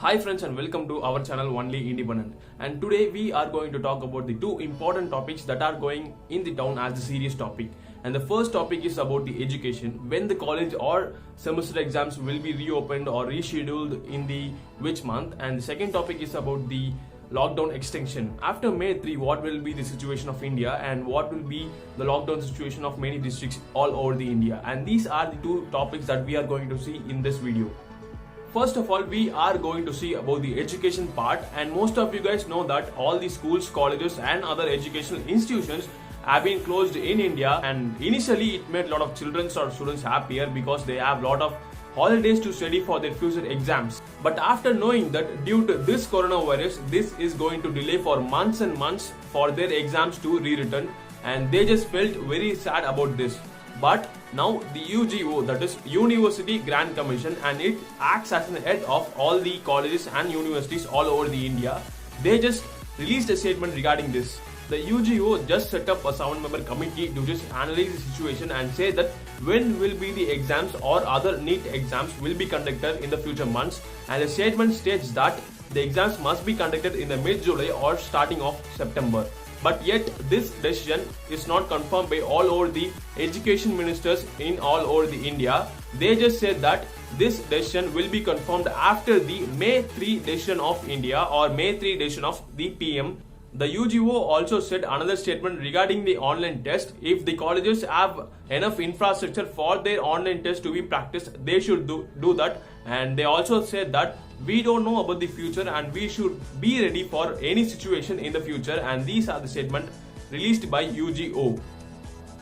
Hi friends and welcome to our channel Only Independent, and today we are going to talk about the two important topics that are going in the town as the serious topic. And the first topic is about the education, when the college or semester exams will be reopened or rescheduled in the which month. And the second topic is about the lockdown extension. After May 3, what will be the situation of India and what will be the lockdown situation of many districts all over the India. And these are the two topics that we are going to see in this video. First of all, we are going to see about the education part, and most of you guys know that all the schools, colleges and other educational institutions have been closed in India, and initially it made a lot of children or students happier because they have a lot of holidays to study for their future exams. But after knowing that due to this coronavirus, this is going to delay for months and months for their exams to re-return, and they just felt very sad about this. But now the UGO, that is University Grant Commission, and it acts as the head of all the colleges and universities all over the India, they just released a statement regarding this. The UGO just set up a 7-member committee to just analyze the situation and say that when will be the exams or other NEET exams will be conducted in the future months, and the statement states that the exams must be conducted in the mid-July or starting of September. But yet this decision is not confirmed by all over the education ministers in all over the India. They just said that this decision will be confirmed after the May 3 decision of India or May 3 decision of the PM. The UGO also said another statement regarding the online test. If the colleges have enough infrastructure for their online test to be practiced, they should do that. And they also said that we don't know about the future and we should be ready for any situation in the future, and these are the statements released by UGO.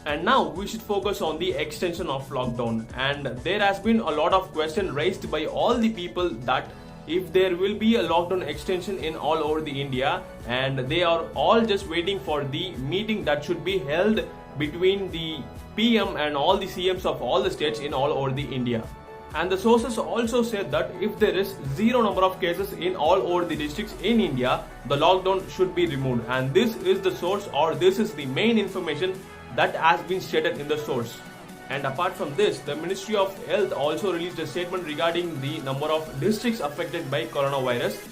And now we should focus on the extension of lockdown, and there has been a lot of questions raised by all the people that if there will be a lockdown extension in all over the India, and they are all just waiting for the meeting that should be held between the PM and all the CMs of all the states in all over the India. And the sources also said that if there is zero number of cases in all over the districts in India, the lockdown should be removed. And this is the source, or this is the main information that has been stated in the source. And apart from this, the Ministry of Health also released a statement regarding the number of districts affected by coronavirus.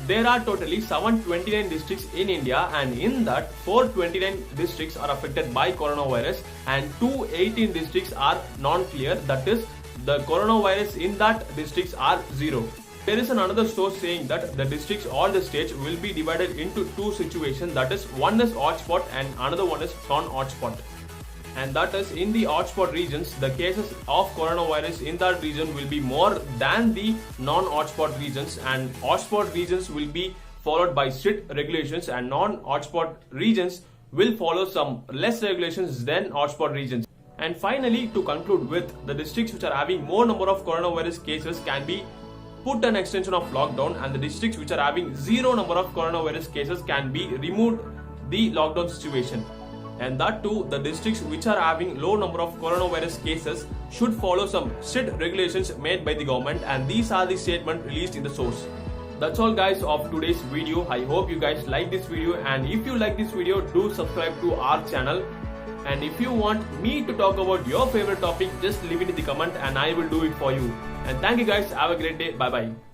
There are totally 729 districts in India, and in that 429 districts are affected by coronavirus and 218 districts are non-clear, that is the coronavirus in that districts are zero. There is another source saying that the districts or the states will be divided into two situations, that is one is hotspot and another one is non-hotspot. And that is in the hotspot regions, the cases of coronavirus in that region will be more than the non-hotspot regions, and hotspot regions will be followed by strict regulations and non-hotspot regions will follow some less regulations than hotspot regions. And finally, to conclude with, the districts which are having more number of coronavirus cases can be put an extension of lockdown, and the districts which are having zero number of coronavirus cases can be removed the lockdown situation. And that too, the districts which are having low number of coronavirus cases should follow some strict regulations made by the government, and these are the statements released in the source. That's all guys of today's video. I hope you guys like this video, and if you like this video, do subscribe to our channel. And if you want me to talk about your favorite topic, just leave it in the comment and I will do it for you. And thank you guys. Have a great day. Bye bye.